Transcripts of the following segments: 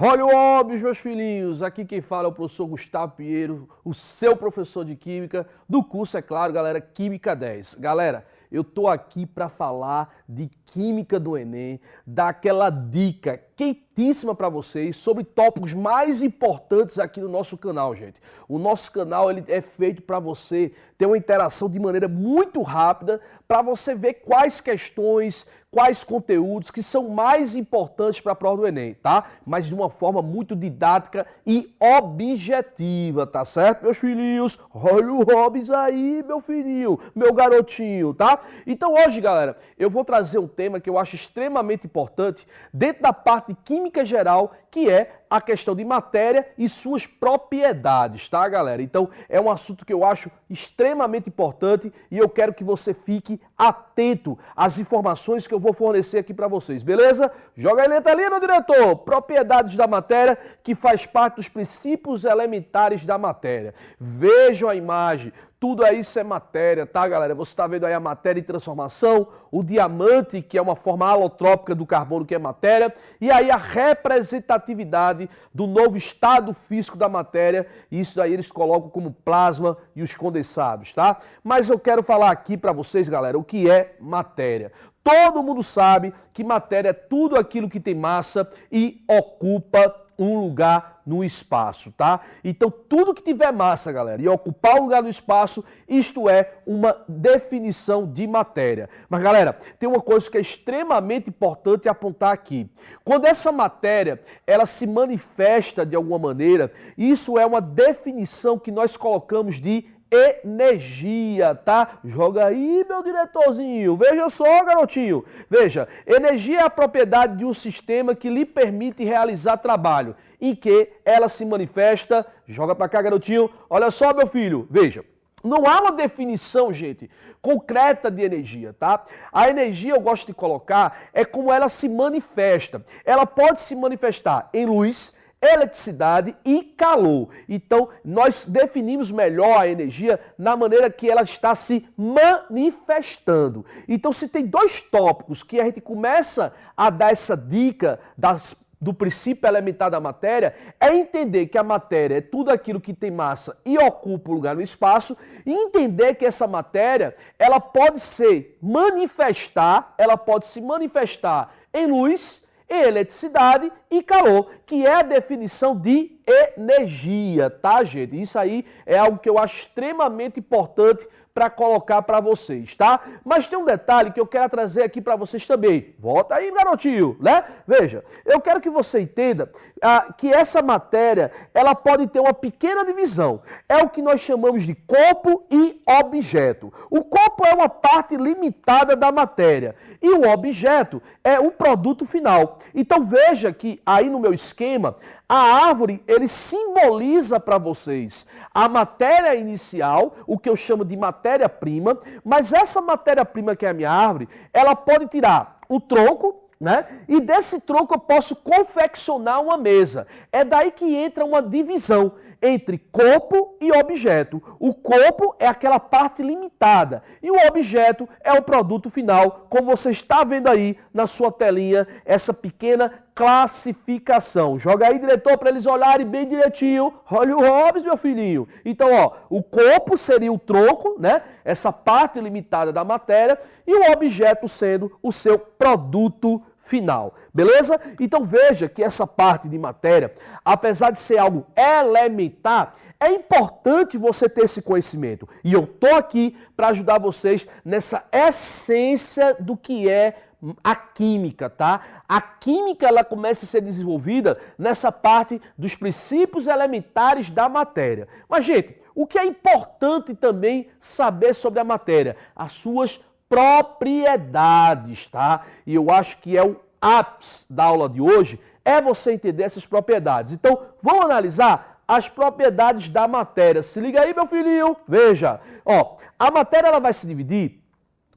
Olha o óbvio, meus filhinhos, aqui quem fala é o professor Gustavo Pinheiro, o seu professor de Química, do curso, é claro, galera, Química 10. Galera, eu tô aqui para falar de Química do Enem, dar aquela dica quentíssima para vocês sobre tópicos mais importantes aqui no nosso canal, gente. O nosso canal ele é feito para você ter uma interação de maneira muito rápida, para você ver quais questões, quais conteúdos que são mais importantes para a prova do Enem, tá? Mas de uma forma muito didática e objetiva, tá certo, meus filhinhos? Olha o Hobbs aí, meu filhinho, meu garotinho, tá? Então hoje, galera, eu vou trazer um tema que eu acho extremamente importante dentro da parte de Química Geral, que é a questão de matéria e suas propriedades, tá, galera? Então, é um assunto que eu acho extremamente importante e eu quero que você fique atento às informações que eu vou fornecer aqui para vocês, beleza? Joga a letra ali, meu diretor! Propriedades da matéria, que faz parte dos princípios elementares da matéria. Vejam a imagem. Tudo aí isso é matéria, tá, galera? Você está vendo aí a matéria em transformação, o diamante, que é uma forma alotrópica do carbono, que é matéria, e aí a representatividade do novo estado físico da matéria, e isso aí eles colocam como plasma e os condensados, tá? Mas eu quero falar aqui para vocês, galera, o que é matéria. Todo mundo sabe que matéria é tudo aquilo que tem massa e ocupa um lugar no espaço, tá? Então, tudo que tiver massa, galera, e ocupar um lugar no espaço, isto é uma definição de matéria. Mas, galera, tem uma coisa que é extremamente importante apontar aqui. Quando essa matéria, ela se manifesta de alguma maneira, isso é uma definição que nós colocamos de energia, tá? Joga aí, meu diretorzinho. Veja só, garotinho. Veja, energia é a propriedade de um sistema que lhe permite realizar trabalho, em que ela se manifesta. Joga pra cá, garotinho. Olha só, meu filho. Veja. Não há uma definição, gente, concreta de energia, tá? A energia, eu gosto de colocar, é como ela se manifesta. Ela pode se manifestar em luz, eletricidade e calor. Então, nós definimos melhor a energia na maneira que ela está se manifestando. Então, se tem dois tópicos que a gente começa a dar essa dica do princípio elementar da matéria, é entender que a matéria é tudo aquilo que tem massa e ocupa um lugar no espaço, e entender que essa matéria, ela pode se manifestar em luz, eletricidade e calor, que é a definição de energia, tá, gente? Isso aí é algo que eu acho extremamente importante para colocar para vocês, tá? Mas tem um detalhe que eu quero trazer aqui para vocês também. Volta aí, garotinho, né? Veja, eu quero que você entenda que essa matéria, ela pode ter uma pequena divisão. É o que nós chamamos de corpo e objeto. O corpo é uma parte limitada da matéria e o objeto é o produto final. Então veja que aí no meu esquema, a árvore, ele simboliza para vocês a matéria inicial, o que eu chamo de matéria-prima, mas essa matéria-prima que é a minha árvore, ela pode tirar o tronco, né? E desse tronco eu posso confeccionar uma mesa. É daí que entra uma divisão entre corpo e objeto. O corpo é aquela parte limitada e o objeto é o produto final, como você está vendo aí na sua telinha, essa pequena classificação. Joga aí, diretor, para eles olharem bem direitinho. Olha o Hobbs, meu filhinho. Então, ó, o corpo seria o tronco, né? Essa parte limitada da matéria, e o objeto sendo o seu produto final, beleza? Então veja que essa parte de matéria, apesar de ser algo elementar, é importante você ter esse conhecimento. E eu tô aqui para ajudar vocês nessa essência do que é a química, tá? A química, ela começa a ser desenvolvida nessa parte dos princípios elementares da matéria. Mas, gente, o que é importante também saber sobre a matéria? As suas propriedades, tá? E eu acho que é o ápice da aula de hoje, é você entender essas propriedades. Então, vamos analisar as propriedades da matéria. Se liga aí, meu filhinho. Veja, ó, a matéria ela vai se dividir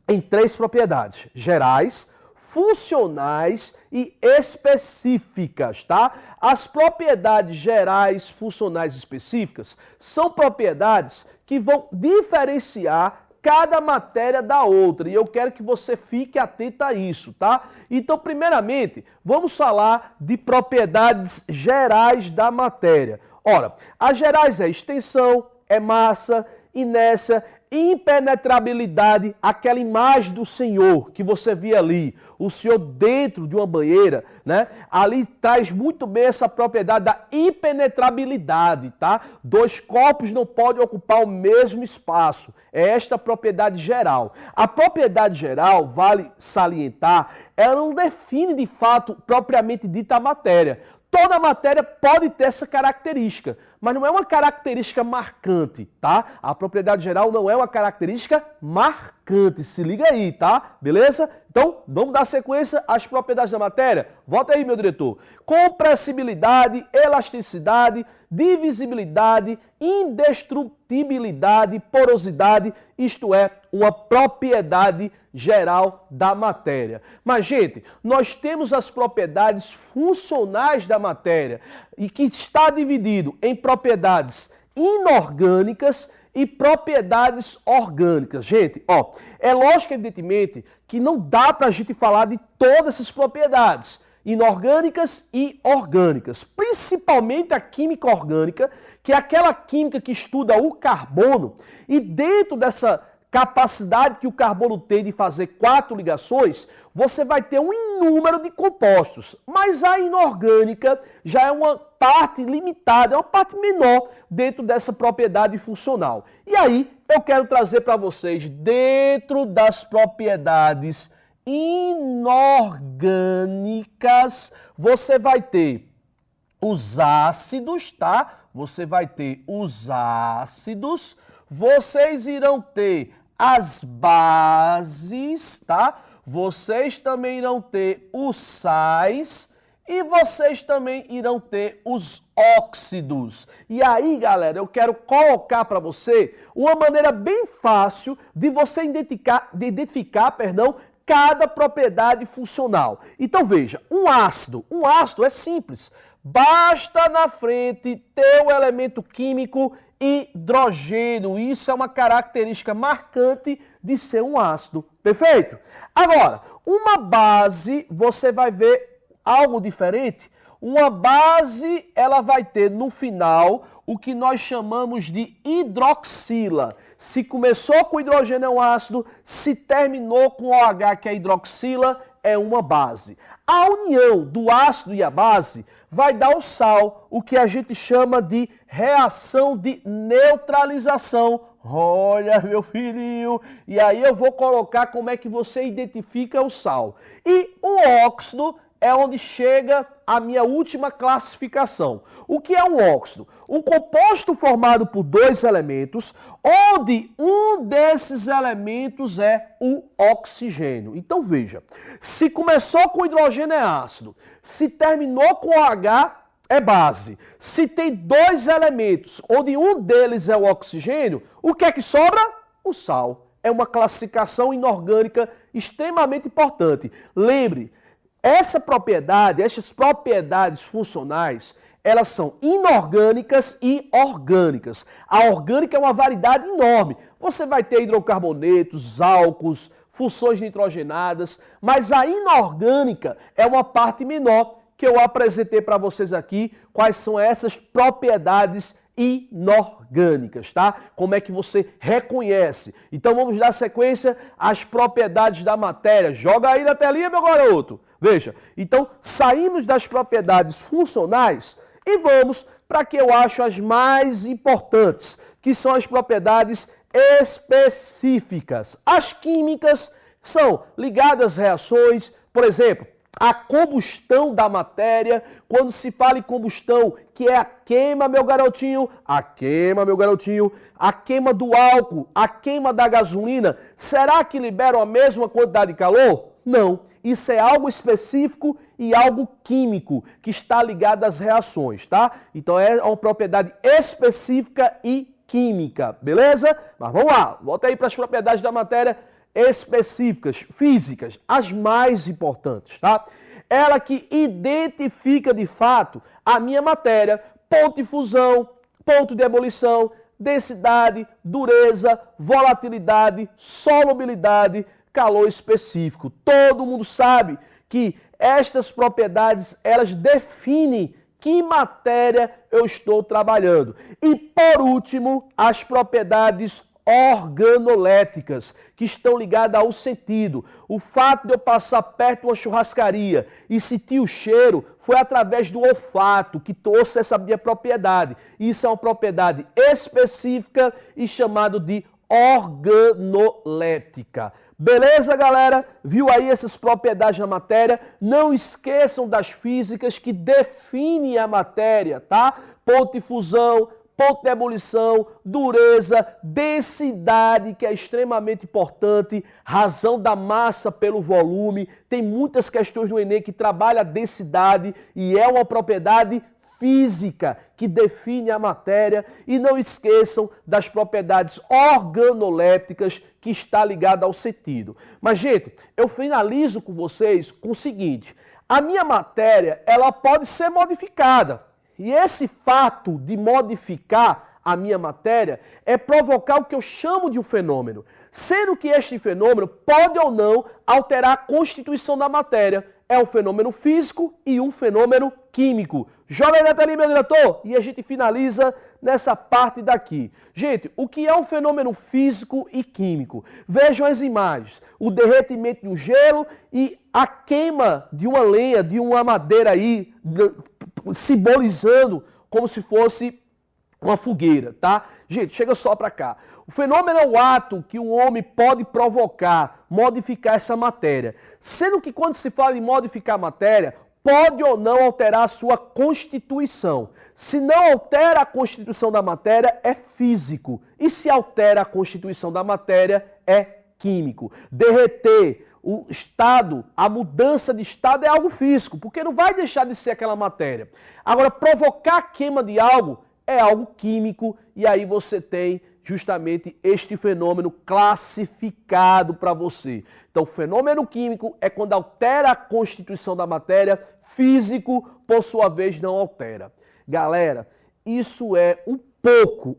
em três propriedades: gerais, funcionais e específicas, tá? As propriedades gerais, funcionais e específicas são propriedades que vão diferenciar cada matéria da outra, e eu quero que você fique atento a isso, tá? Então, primeiramente, vamos falar de propriedades gerais da matéria. Ora, as gerais é extensão, é massa, inércia, impenetrabilidade, aquela imagem do Senhor que você via ali, o Senhor dentro de uma banheira, né? Ali traz muito bem essa propriedade da impenetrabilidade, tá? Dois corpos não podem ocupar o mesmo espaço. É esta a propriedade geral. A propriedade geral, vale salientar, ela não define de fato propriamente dita a matéria. Toda matéria pode ter essa característica, mas não é uma característica marcante, tá? A propriedade geral não é uma característica marcante, se liga aí, tá? Beleza? Então, vamos dar sequência às propriedades da matéria? Volta aí, meu diretor. Compressibilidade, elasticidade, divisibilidade, indestrutibilidade, porosidade, isto é, uma propriedade geral da matéria. Mas, gente, nós temos as propriedades funcionais da matéria e que está dividido em propriedades inorgânicas e propriedades orgânicas. Gente, ó, é lógico, evidentemente, que não dá para a gente falar de todas essas propriedades inorgânicas e orgânicas, principalmente a química orgânica, que é aquela química que estuda o carbono, e dentro dessa capacidade que o carbono tem de fazer 4 ligações, você vai ter um número de compostos. Mas a inorgânica já é uma parte limitada, é uma parte menor dentro dessa propriedade funcional. E aí eu quero trazer para vocês, dentro das propriedades inorgânicas, você vai ter os ácidos, tá? Você vai ter os ácidos, vocês irão ter as bases, tá? Vocês também irão ter os sais e vocês também irão ter os óxidos. E aí, galera, eu quero colocar para você uma maneira bem fácil de você identificar, cada propriedade funcional. Então veja, um ácido é simples. Basta na frente ter o elemento químico hidrogênio. Isso é uma característica marcante de ser um ácido. Perfeito? Agora, uma base, você vai ver algo diferente. Uma base, ela vai ter no final o que nós chamamos de hidroxila. Se começou com hidrogênio é um ácido, se terminou com OH, que é hidroxila, é uma base. A união do ácido e a base vai dar o sal, o que a gente chama de reação de neutralização. Olha, meu filhinho, e aí eu vou colocar como é que você identifica o sal. E o óxido é onde chega a minha última classificação. O que é um óxido? Um composto formado por 2 elementos, onde um desses elementos é o oxigênio. Então veja, se começou com hidrogênio é ácido, se terminou com OH é base. Se tem 2 elementos, onde um deles é o oxigênio, o que é que sobra? O sal. É uma classificação inorgânica extremamente importante. Lembre, essas propriedades funcionais, elas são inorgânicas e orgânicas. A orgânica é uma variedade enorme. Você vai ter hidrocarbonetos, álcools, funções nitrogenadas, mas a inorgânica é uma parte menor que eu apresentei para vocês aqui, quais são essas propriedades inorgânicas, tá? Como é que você reconhece? Então vamos dar sequência às propriedades da matéria. Joga aí na telinha, meu garoto. Veja, então saímos das propriedades funcionais e vamos para que eu acho as mais importantes, que são as propriedades específicas. As químicas são ligadas às reações, por exemplo, a combustão da matéria. Quando se fala em combustão, que é a queima, meu garotinho, a queima do álcool, a queima da gasolina, será que liberam a mesma quantidade de calor? Não. Isso é algo específico e algo químico que está ligado às reações, tá? Então é uma propriedade específica e química, beleza? Mas vamos lá, volta aí para as propriedades da matéria específicas, físicas, as mais importantes, tá? Ela que identifica de fato a minha matéria, ponto de fusão, ponto de ebulição, densidade, dureza, volatilidade, solubilidade, calor específico. Todo mundo sabe que estas propriedades, elas definem que matéria eu estou trabalhando. E, por último, as propriedades organolétricas, que estão ligadas ao sentido. O fato de eu passar perto de uma churrascaria e sentir o cheiro foi através do olfato que trouxe essa minha propriedade. Isso é uma propriedade específica e chamada de organolética. Beleza, galera? Viu aí essas propriedades da matéria? Não esqueçam das físicas que definem a matéria, tá? Ponto de fusão, ponto de ebulição, dureza, densidade, que é extremamente importante, razão da massa pelo volume. Tem muitas questões no Enem que trabalham a densidade e é uma propriedade física que define a matéria. E não esqueçam das propriedades organolépticas que está ligada ao sentido. Mas, gente, eu finalizo com vocês com o seguinte: a minha matéria, ela pode ser modificada. E esse fato de modificar a minha matéria é provocar o que eu chamo de um fenômeno, sendo que este fenômeno pode ou não alterar a constituição da matéria. É um fenômeno físico e um fenômeno químico. Joga aí na tela, meu diretor, e a gente finaliza nessa parte daqui. Gente, o que é um fenômeno físico e químico? Vejam as imagens. O derretimento do gelo e a queima de uma lenha, de uma madeira aí, simbolizando como se fosse uma fogueira, tá? Gente, chega só para cá. O fenômeno é o ato que o homem pode provocar, modificar essa matéria. Sendo que quando se fala em modificar a matéria, pode ou não alterar a sua constituição. Se não altera a constituição da matéria, é físico. E se altera a constituição da matéria, é químico. Derreter o estado, a mudança de estado é algo físico, porque não vai deixar de ser aquela matéria. Agora, provocar a queima de algo é algo químico, e aí você tem justamente este fenômeno classificado para você. Então, fenômeno químico é quando altera a constituição da matéria, físico, por sua vez, não altera. Galera, isso é um pouco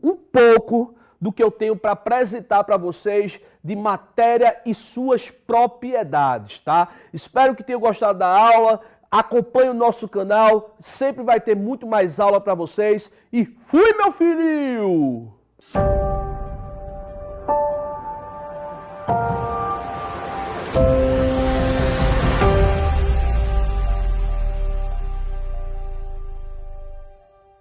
do que eu tenho para apresentar para vocês de matéria e suas propriedades, tá? Espero que tenham gostado da aula. Acompanhe o nosso canal, sempre vai ter muito mais aula para vocês. E fui, meu filho!